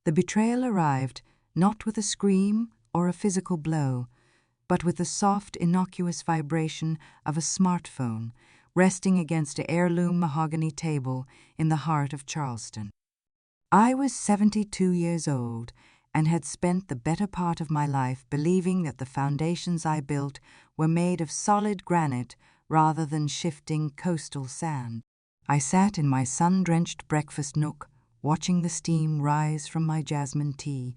The betrayal arrived not with a scream or a physical blow, but with the soft, innocuous vibration of a smartphone resting against an heirloom mahogany table in the heart of Charleston. I was 72 years old and had spent the better part of my life believing that the foundations I built were made of solid granite rather than shifting coastal sand. I sat in my sun-drenched breakfast nook, watching the steam rise from my jasmine tea,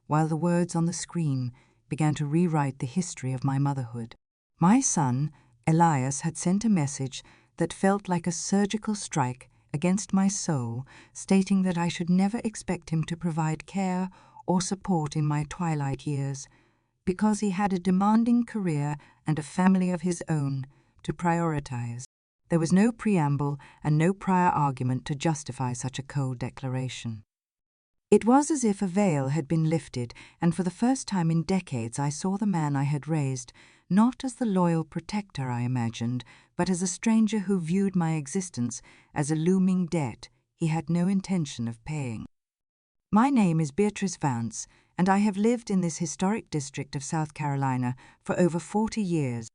while the words on the screen began to rewrite the history of my motherhood. My son, Elias, had sent a message that felt like a surgical strike against my soul, stating that I should never expect him to provide care or support in my twilight years, because he had a demanding career and a family of his own to prioritize. There was no preamble and no prior argument to justify such a cold declaration. It was as if a veil had been lifted, and for the first time in decades I saw the man I had raised not as the loyal protector I imagined, but as a stranger who viewed my existence as a looming debt he had no intention of paying. My name is Beatrice Vance, and I have lived in this historic district of South Carolina for over 40 years.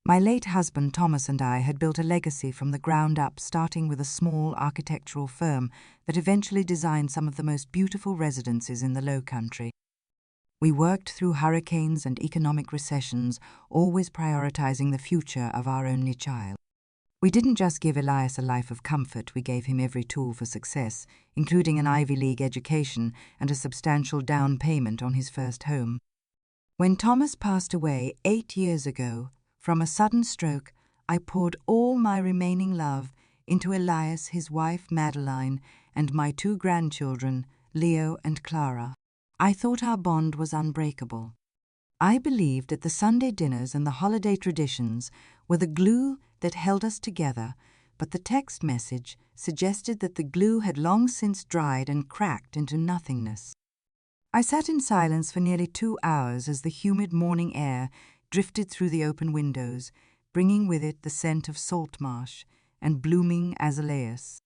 My late husband Thomas and I had built a legacy from the ground up, starting with a small architectural firm that eventually designed some of the most beautiful residences in the Low Country. We worked through hurricanes and economic recessions, always prioritizing the future of our only child. We didn't just give Elias a life of comfort, we gave him every tool for success, including an Ivy League education and a substantial down payment on his first home. When Thomas passed away 8 years ago, from a sudden stroke, I poured all my remaining love into Elias, his wife Madeline, and my 2 grandchildren, Leo and Clara. I thought our bond was unbreakable. I believed that the Sunday dinners and the holiday traditions were the glue that held us together, but the text message suggested that the glue had long since dried and cracked into nothingness. I sat in silence for nearly 2 hours as the humid morning air drifted through the open windows, bringing with it the scent of salt marsh and blooming azaleas.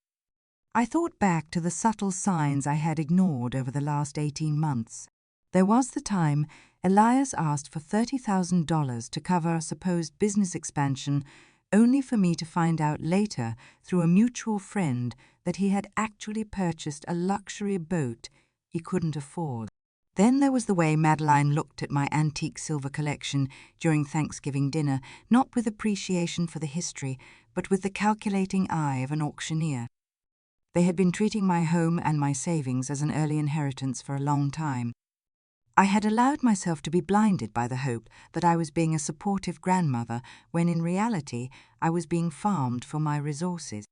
I thought back to the subtle signs I had ignored over the last 18 months. There was the time Elias asked for $30,000 to cover a supposed business expansion, only for me to find out later through a mutual friend that he had actually purchased a luxury boat he couldn't afford. Then there was the way Madeline looked at my antique silver collection during Thanksgiving dinner, not with appreciation for the history, but with the calculating eye of an auctioneer. They had been treating my home and my savings as an early inheritance for a long time. I had allowed myself to be blinded by the hope that I was being a supportive grandmother, when in reality I was being farmed for my resources.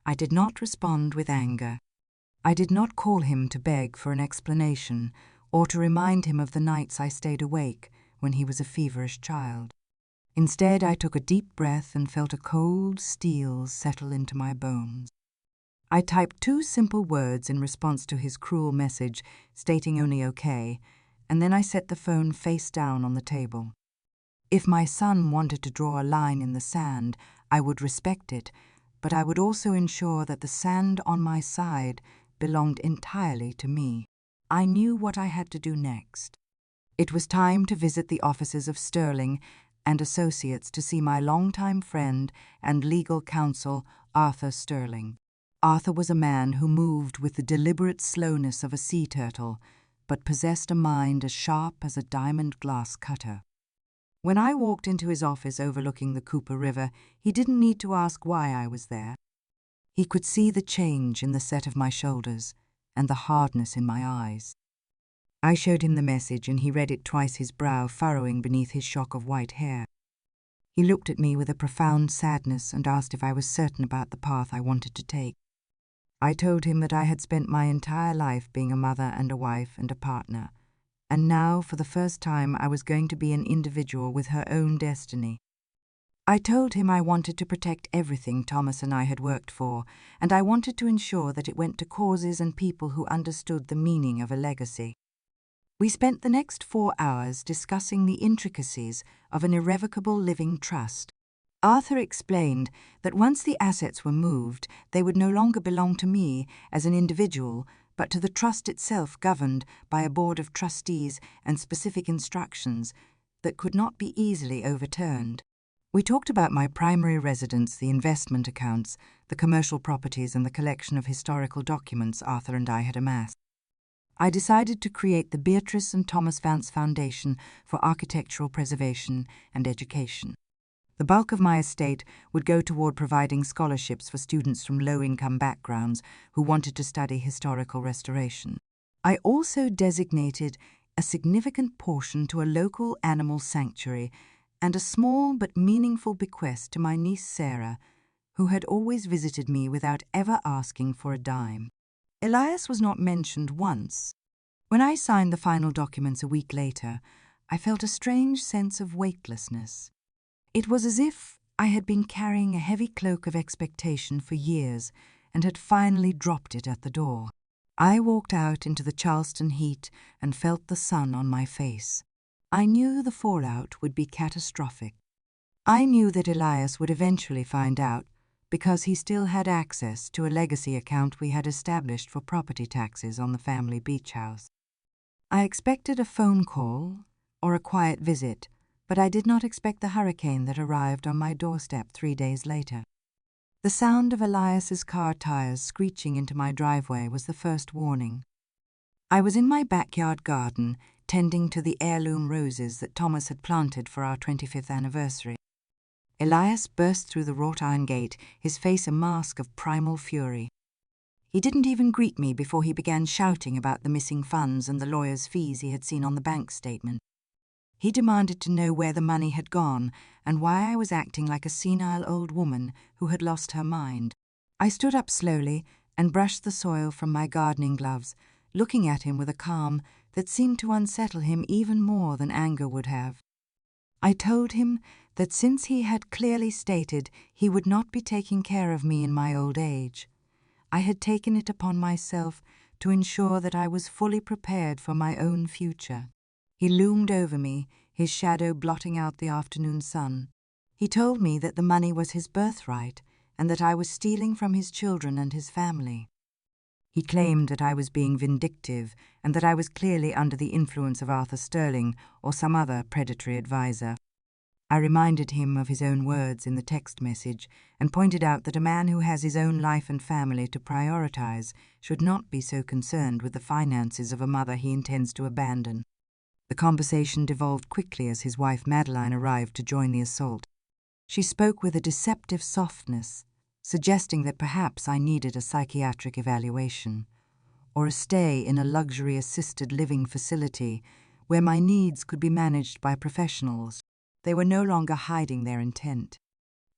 I did not respond with anger. I did not call him to beg for an explanation, or to remind him of the nights I stayed awake when he was a feverish child. Instead, I took a deep breath and felt a cold steel settle into my bones. I typed 2 simple words in response to his cruel message, stating only okay, and then I set the phone face down on the table. If my son wanted to draw a line in the sand, I would respect it, but I would also ensure that the sand on my side belonged entirely to me. I knew what I had to do next. It was time to visit the offices of Sterling and Associates to see my longtime friend and legal counsel, Arthur Sterling. Arthur was a man who moved with the deliberate slowness of a sea turtle, but possessed a mind as sharp as a diamond glass cutter. When I walked into his office overlooking the Cooper River, he didn't need to ask why I was there. He could see the change in the set of my shoulders and the hardness in my eyes. I showed him the message, and he read it twice, his brow furrowing beneath his shock of white hair. He looked at me with a profound sadness and asked if I was certain about the path I wanted to take. I told him that I had spent my entire life being a mother and a wife and a partner, and now, for the first time, I was going to be an individual with her own destiny. I told him I wanted to protect everything Thomas and I had worked for, and I wanted to ensure that it went to causes and people who understood the meaning of a legacy. We spent the next 4 hours discussing the intricacies of an irrevocable living trust. Arthur explained that once the assets were moved, they would no longer belong to me as an individual, but to the trust itself governed by a board of trustees and specific instructions that could not be easily overturned. We talked about my primary residence, the investment accounts, the commercial properties, and the collection of historical documents Arthur and I had amassed. I decided to create the Beatrice and Thomas Vance Foundation for Architectural Preservation and Education. The bulk of my estate would go toward providing scholarships for students from low-income backgrounds who wanted to study historical restoration. I also designated a significant portion to a local animal sanctuary and a small but meaningful bequest to my niece Sarah, who had always visited me without ever asking for a dime. Elias was not mentioned once. When I signed the final documents a week later, I felt a strange sense of weightlessness. It was as if I had been carrying a heavy cloak of expectation for years and had finally dropped it at the door. I walked out into the Charleston heat and felt the sun on my face. I knew the fallout would be catastrophic. I knew that Elias would eventually find out because he still had access to a legacy account we had established for property taxes on the family beach house. I expected a phone call or a quiet visit, but I did not expect the hurricane that arrived on my doorstep 3 days later. The sound of Elias's car tires screeching into my driveway was the first warning. I was in my backyard garden, tending to the heirloom roses that Thomas had planted for our 25th anniversary. Elias burst through the wrought iron gate, his face a mask of primal fury. He didn't even greet me before he began shouting about the missing funds and the lawyer's fees he had seen on the bank statement. He demanded to know where the money had gone and why I was acting like a senile old woman who had lost her mind. I stood up slowly and brushed the soil from my gardening gloves, looking at him with a calm that seemed to unsettle him even more than anger would have. I told him that since he had clearly stated he would not be taking care of me in my old age, I had taken it upon myself to ensure that I was fully prepared for my own future. He loomed over me, his shadow blotting out the afternoon sun. He told me that the money was his birthright and that I was stealing from his children and his family. He claimed that I was being vindictive and that I was clearly under the influence of Arthur Sterling or some other predatory advisor. I reminded him of his own words in the text message and pointed out that a man who has his own life and family to prioritize should not be so concerned with the finances of a mother he intends to abandon. The conversation devolved quickly as his wife Madeline arrived to join the assault. She spoke with a deceptive softness, suggesting that perhaps I needed a psychiatric evaluation or a stay in a luxury assisted living facility where my needs could be managed by professionals. They were no longer hiding their intent.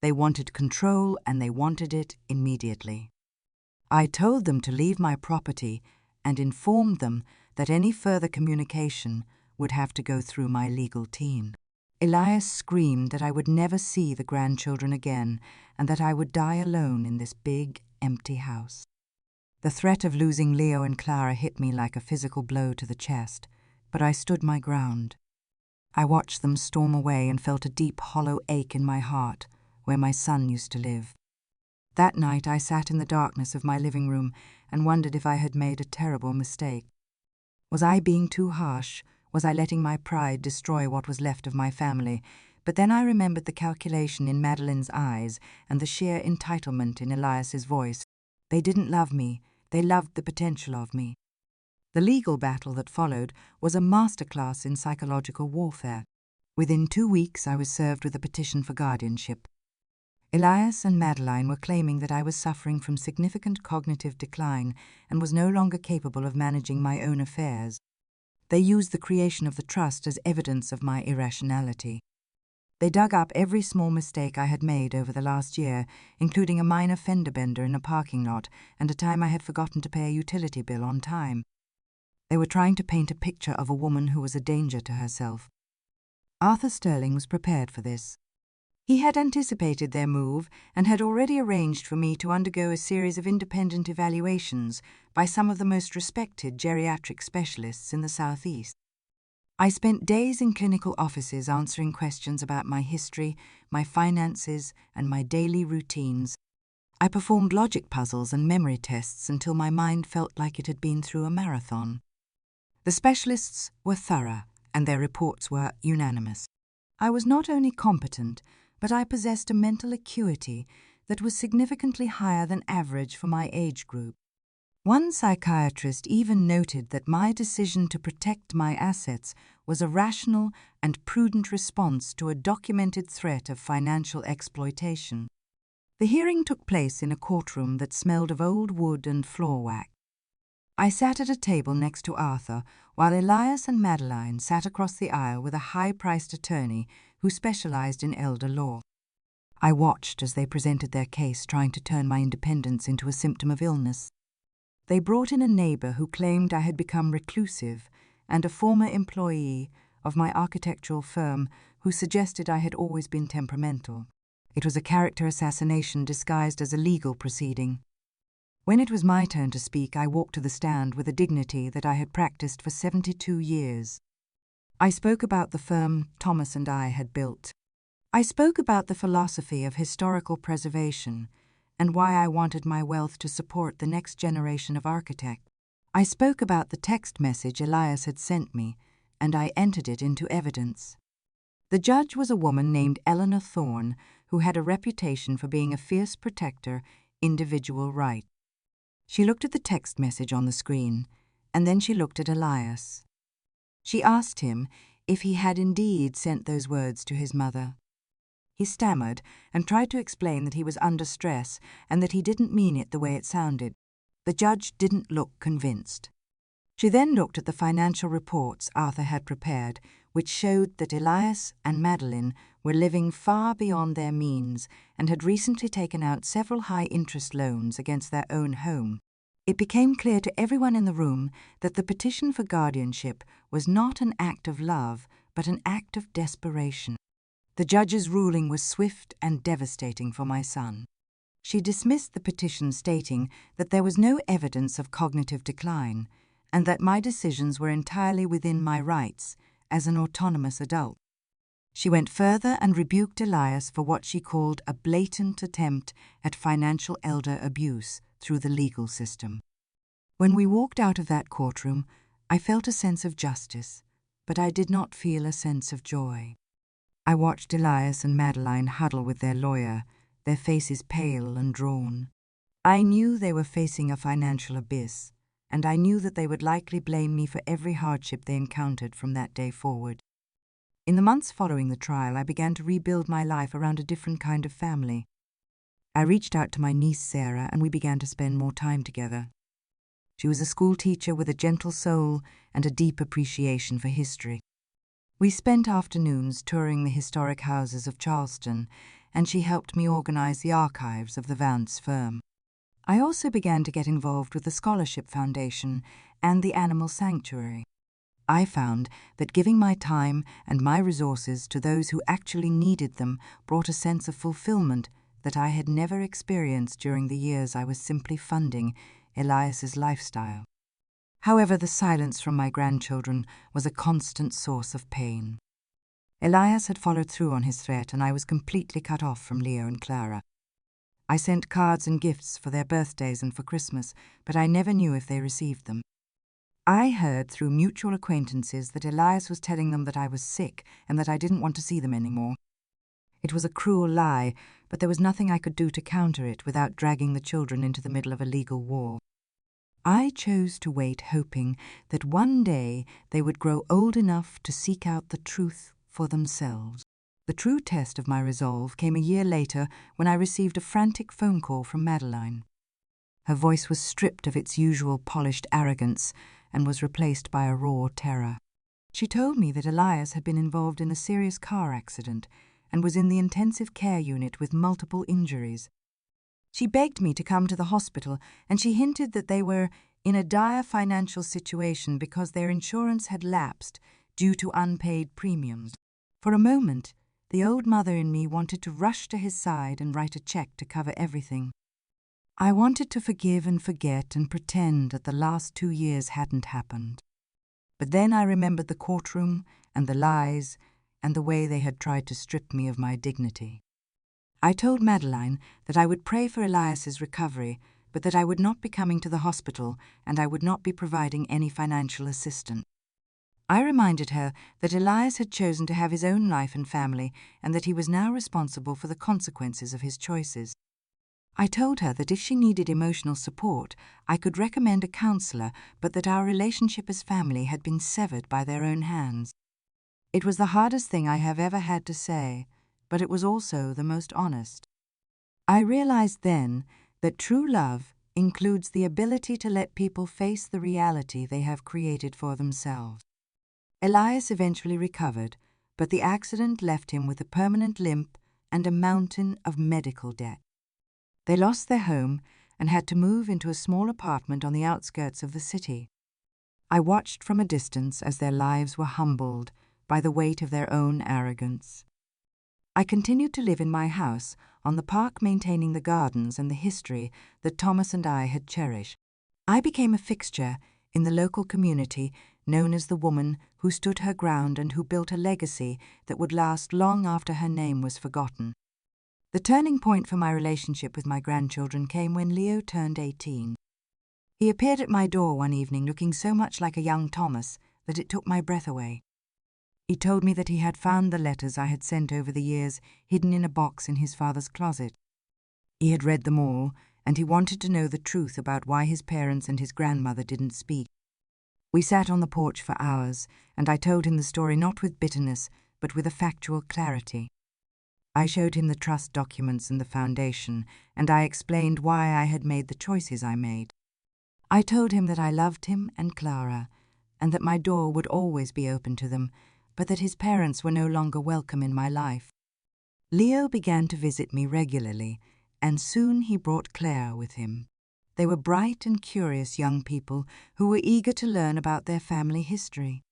They wanted control, and they wanted it immediately. I told them to leave my property and informed them that any further communication would have to go through my legal team. Elias screamed that I would never see the grandchildren again and that I would die alone in this big, empty house. The threat of losing Leo and Clara hit me like a physical blow to the chest, but I stood my ground. I watched them storm away and felt a deep, hollow ache in my heart where my son used to live. That night I sat in the darkness of my living room and wondered if I had made a terrible mistake. Was I being too harsh? Was I letting my pride destroy what was left of my family? But then I remembered the calculation in Madeline's eyes and the sheer entitlement in Elias's voice. They didn't love me. They loved the potential of me. The legal battle that followed was a masterclass in psychological warfare. Within 2 weeks I was served with a petition for guardianship. Elias and Madeline were claiming that I was suffering from significant cognitive decline and was no longer capable of managing my own affairs. They used the creation of the trust as evidence of my irrationality. They dug up every small mistake I had made over the last year, including a minor fender bender in a parking lot and a time I had forgotten to pay a utility bill on time. They were trying to paint a picture of a woman who was a danger to herself. Arthur Sterling was prepared for this. He had anticipated their move and had already arranged for me to undergo a series of independent evaluations by some of the most respected geriatric specialists in the Southeast. I spent days in clinical offices answering questions about my history, my finances, and my daily routines. I performed logic puzzles and memory tests until my mind felt like it had been through a marathon. The specialists were thorough, and their reports were unanimous. I was not only competent, but I possessed a mental acuity that was significantly higher than average for my age group. One psychiatrist even noted that my decision to protect my assets was a rational and prudent response to a documented threat of financial exploitation. The hearing took place in a courtroom that smelled of old wood and floor wax. I sat at a table next to Arthur, while Elias and Madeline sat across the aisle with a high-priced attorney who specialized in elder law. I watched as they presented their case, trying to turn my independence into a symptom of illness. They brought in a neighbor who claimed I had become reclusive, and a former employee of my architectural firm who suggested I had always been temperamental. It was a character assassination disguised as a legal proceeding. When it was my turn to speak, I walked to the stand with a dignity that I had practiced for 72 years. I spoke about the firm Thomas and I had built. I spoke about the philosophy of historical preservation and why I wanted my wealth to support the next generation of architects. I spoke about the text message Elias had sent me, and I entered it into evidence. The judge was a woman named Eleanor Thorne, who had a reputation for being a fierce protector, individual rights. She looked at the text message on the screen, and then she looked at Elias. She asked him if he had indeed sent those words to his mother. He stammered and tried to explain that he was under stress and that he didn't mean it the way it sounded. The judge didn't look convinced. She then looked at the financial reports Arthur had prepared, which showed that Elias and Madeline were living far beyond their means and had recently taken out several high-interest loans against their own home. It became clear to everyone in the room that the petition for guardianship was not an act of love, but an act of desperation. The judge's ruling was swift and devastating for my son. She dismissed the petition, stating that there was no evidence of cognitive decline and that my decisions were entirely within my rights as an autonomous adult. She went further and rebuked Elias for what she called a blatant attempt at financial elder abuse through the legal system. When we walked out of that courtroom, I felt a sense of justice, but I did not feel a sense of joy. I watched Elias and Madeline huddle with their lawyer, their faces pale and drawn. I knew they were facing a financial abyss, and I knew that they would likely blame me for every hardship they encountered from that day forward. In the months following the trial, I began to rebuild my life around a different kind of family. I reached out to my niece Sarah, and we began to spend more time together. She was a school teacher with a gentle soul and a deep appreciation for history. We spent afternoons touring the historic houses of Charleston, and she helped me organize the archives of the Vance firm. I also began to get involved with the Scholarship Foundation and the Animal Sanctuary. I found that giving my time and my resources to those who actually needed them brought a sense of fulfillment that I had never experienced during the years I was simply funding Elias's lifestyle. However, the silence from my grandchildren was a constant source of pain. Elias had followed through on his threat, and I was completely cut off from Leo and Clara. I sent cards and gifts for their birthdays and for Christmas, but I never knew if they received them. I heard through mutual acquaintances that Elias was telling them that I was sick and that I didn't want to see them anymore. It was a cruel lie, but there was nothing I could do to counter it without dragging the children into the middle of a legal war. I chose to wait, hoping that one day they would grow old enough to seek out the truth for themselves. The true test of my resolve came a year later when I received a frantic phone call from Madeline. Her voice was stripped of its usual polished arrogance and was replaced by a raw terror. She told me that Elias had been involved in a serious car accident and was in the intensive care unit with multiple injuries. She begged me to come to the hospital, and she hinted that they were in a dire financial situation because their insurance had lapsed due to unpaid premiums. For a moment, the old mother in me wanted to rush to his side and write a check to cover everything. I wanted to forgive and forget and pretend that the last 2 years hadn't happened. But then I remembered the courtroom and the lies and the way they had tried to strip me of my dignity. I told Madeline that I would pray for Elias's recovery, but that I would not be coming to the hospital and I would not be providing any financial assistance. I reminded her that Elias had chosen to have his own life and family and that he was now responsible for the consequences of his choices. I told her that if she needed emotional support, I could recommend a counselor, but that our relationship as family had been severed by their own hands. It was the hardest thing I have ever had to say, but it was also the most honest. I realized then that true love includes the ability to let people face the reality they have created for themselves. Elias eventually recovered, but the accident left him with a permanent limp and a mountain of medical debt. They lost their home and had to move into a small apartment on the outskirts of the city. I watched from a distance as their lives were humbled by the weight of their own arrogance. I continued to live in my house on the park, maintaining the gardens and the history that Thomas and I had cherished. I became a fixture in the local community, known as the woman who stood her ground and who built a legacy that would last long after her name was forgotten. The turning point for my relationship with my grandchildren came when Leo turned 18. He appeared at my door one evening looking so much like a young Thomas that it took my breath away. He told me that he had found the letters I had sent over the years hidden in a box in his father's closet. He had read them all, and he wanted to know the truth about why his parents and his grandmother didn't speak. We sat on the porch for hours, and I told him the story not with bitterness, but with a factual clarity. I showed him the trust documents and the foundation, and I explained why I had made the choices I made. I told him that I loved him and Clara, and that my door would always be open to them, but that his parents were no longer welcome in my life. Leo began to visit me regularly, and soon he brought Claire with him. They were bright and curious young people who were eager to learn about their family history.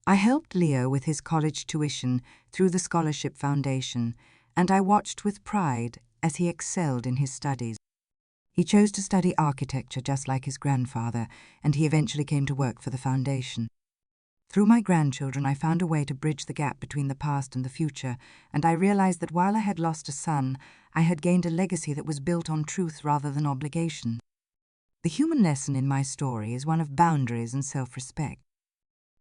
I helped Leo with his college tuition through the Scholarship Foundation, and I watched with pride as he excelled in his studies. He chose to study architecture just like his grandfather, and he eventually came to work for the foundation. Through my grandchildren, I found a way to bridge the gap between the past and the future, and I realized that while I had lost a son, I had gained a legacy that was built on truth rather than obligation. The human lesson in my story is one of boundaries and self-respect.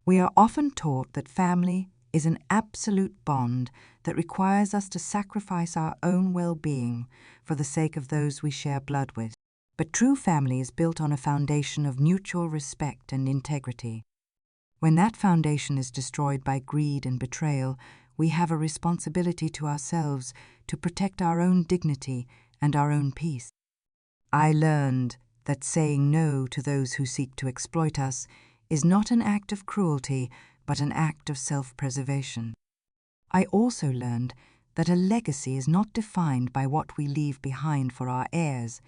We are often taught that family is an absolute bond that requires us to sacrifice our own well-being for the sake of those we share blood with. But true family is built on a foundation of mutual respect and integrity. When that foundation is destroyed by greed and betrayal, we have a responsibility to ourselves to protect our own dignity and our own peace. I learned that saying no to those who seek to exploit us is not an act of cruelty, but an act of self-preservation. I also learned that a legacy is not defined by what we leave behind for our heirs,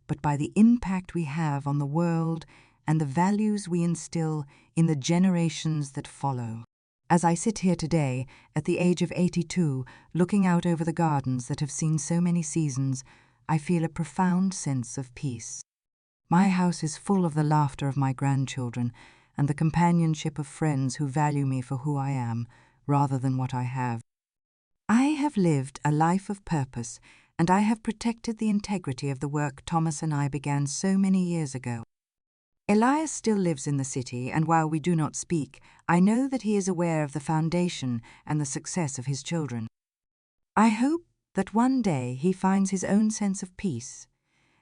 but by the impact we have on the world and the values we instill in the generations that follow. As I sit here today, at the age of 82, looking out over the gardens that have seen so many seasons, I feel a profound sense of peace. My house is full of the laughter of my grandchildren and the companionship of friends who value me for who I am, rather than what I have. I have lived a life of purpose, and I have protected the integrity of the work Thomas and I began so many years ago. Elias still lives in the city, and while we do not speak, I know that he is aware of the foundation and the success of his children. I hope that one day he finds his own sense of peace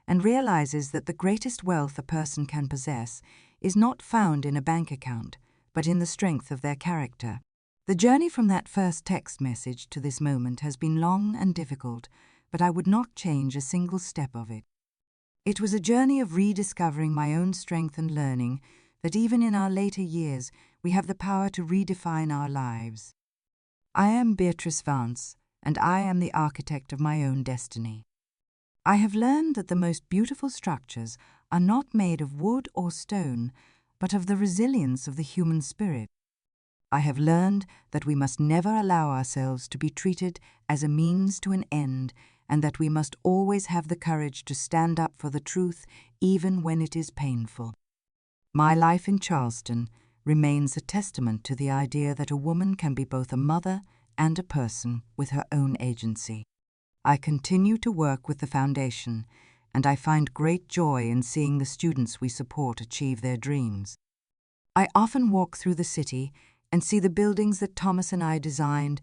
and realizes that the greatest wealth a person can possess is not found in a bank account, but in the strength of their character. The journey from that first text message to this moment has been long and difficult, but I would not change a single step of it. It was a journey of rediscovering my own strength and learning that even in our later years we have the power to redefine our lives. I am Beatrice Vance, and I am the architect of my own destiny. I have learned that the most beautiful structures are not made of wood or stone, but of the resilience of the human spirit. I have learned that we must never allow ourselves to be treated as a means to an end, and that we must always have the courage to stand up for the truth even when it is painful. My life in Charleston remains a testament to the idea that a woman can be both a mother and a person with her own agency. I continue to work with the foundation, and I find great joy in seeing the students we support achieve their dreams. I often walk through the city and see the buildings that Thomas and I designed,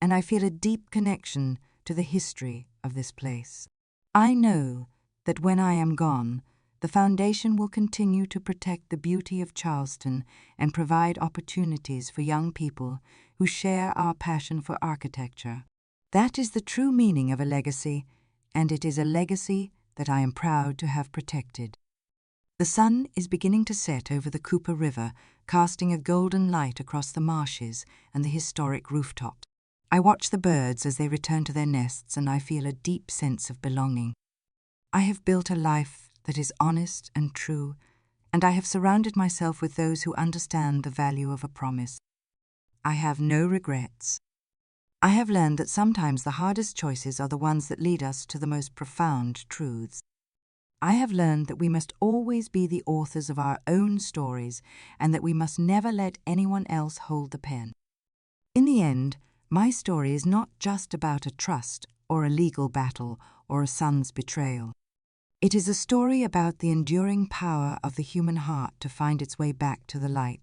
and I feel a deep connection to the history of this place. I know that when I am gone, the foundation will continue to protect the beauty of Charleston and provide opportunities for young people who share our passion for architecture. That is the true meaning of a legacy, and it is a legacy that I am proud to have protected. The sun is beginning to set over the Cooper River, casting a golden light across the marshes and the historic rooftop. I watch the birds as they return to their nests, and I feel a deep sense of belonging. I have built a life that is honest and true, and I have surrounded myself with those who understand the value of a promise. I have no regrets. I have learned that sometimes the hardest choices are the ones that lead us to the most profound truths. I have learned that we must always be the authors of our own stories and that we must never let anyone else hold the pen. In the end, my story is not just about a trust or a legal battle or a son's betrayal. It is a story about the enduring power of the human heart to find its way back to the light.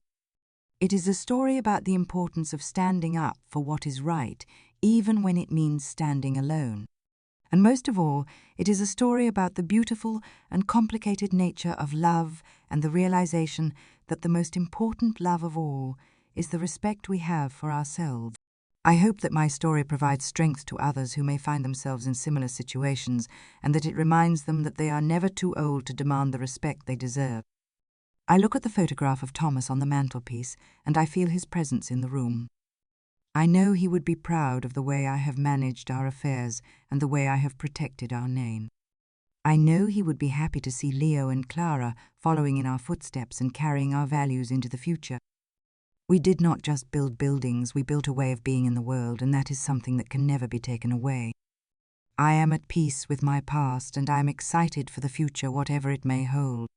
It is a story about the importance of standing up for what is right, even when it means standing alone. And most of all, it is a story about the beautiful and complicated nature of love and the realization that the most important love of all is the respect we have for ourselves. I hope that my story provides strength to others who may find themselves in similar situations, and that it reminds them that they are never too old to demand the respect they deserve. I look at the photograph of Thomas on the mantelpiece, and I feel his presence in the room. I know he would be proud of the way I have managed our affairs and the way I have protected our name. I know he would be happy to see Leo and Clara following in our footsteps and carrying our values into the future. We did not just build buildings, we built a way of being in the world, and that is something that can never be taken away. I am at peace with my past, and I am excited for the future, whatever it may hold.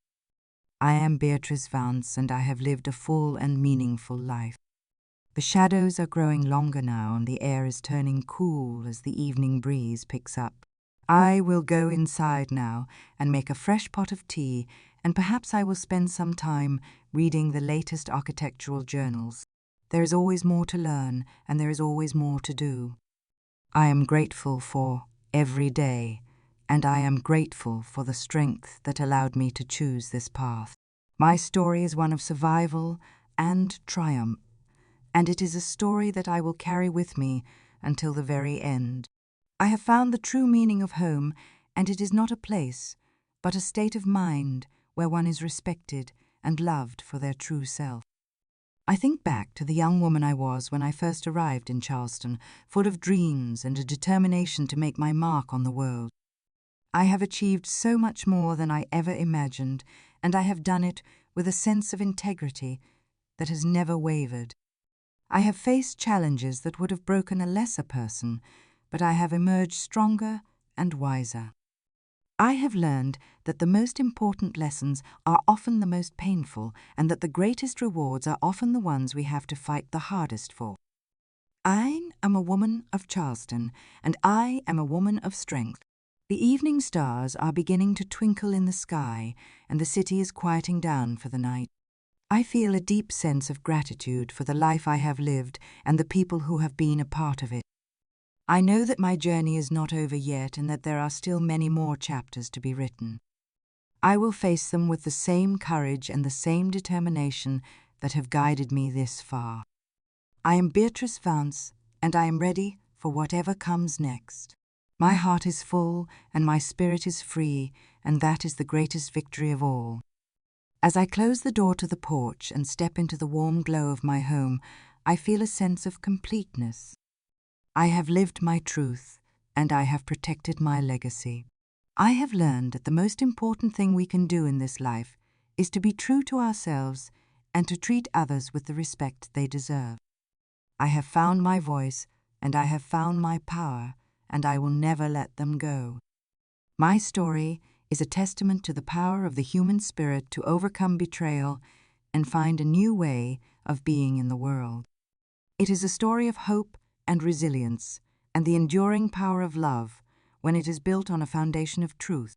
I am Beatrice Vance, and I have lived a full and meaningful life. The shadows are growing longer now, and the air is turning cool as the evening breeze picks up. I will go inside now and make a fresh pot of tea, and perhaps I will spend some time reading the latest architectural journals. There is always more to learn, and there is always more to do. I am grateful for every day, and I am grateful for the strength that allowed me to choose this path. My story is one of survival and triumph, and it is a story that I will carry with me until the very end. I have found the true meaning of home, and it is not a place, but a state of mind where one is respected and loved for their true self. I think back to the young woman I was when I first arrived in Charleston, full of dreams and a determination to make my mark on the world. I have achieved so much more than I ever imagined, and I have done it with a sense of integrity that has never wavered. I have faced challenges that would have broken a lesser person, but I have emerged stronger and wiser. I have learned that the most important lessons are often the most painful, and that the greatest rewards are often the ones we have to fight the hardest for. I am a woman of Charleston, and I am a woman of strength. The evening stars are beginning to twinkle in the sky, and the city is quieting down for the night. I feel a deep sense of gratitude for the life I have lived and the people who have been a part of it. I know that my journey is not over yet and that there are still many more chapters to be written. I will face them with the same courage and the same determination that have guided me this far. I am Beatrice Vance, and I am ready for whatever comes next. My heart is full and my spirit is free, and that is the greatest victory of all. As I close the door to the porch and step into the warm glow of my home, I feel a sense of completeness. I have lived my truth, and I have protected my legacy. I have learned that the most important thing we can do in this life is to be true to ourselves and to treat others with the respect they deserve. I have found my voice, and I have found my power, and I will never let them go. My story is a testament to the power of the human spirit to overcome betrayal and find a new way of being in the world. It is a story of hope and resilience and the enduring power of love, when it is built on a foundation of truth.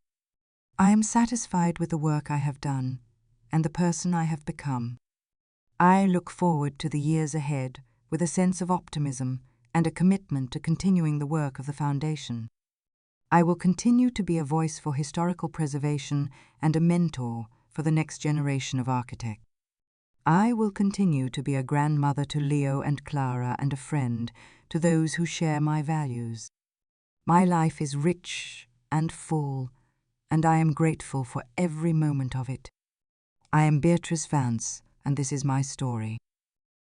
I am satisfied with the work I have done and the person I have become. I look forward to the years ahead with a sense of optimism and a commitment to continuing the work of the Foundation. I will continue to be a voice for historical preservation and a mentor for the next generation of architects. I will continue to be a grandmother to Leo and Clara and a friend to those who share my values. My life is rich and full, and I am grateful for every moment of it. I am Beatrice Vance, and this is my story.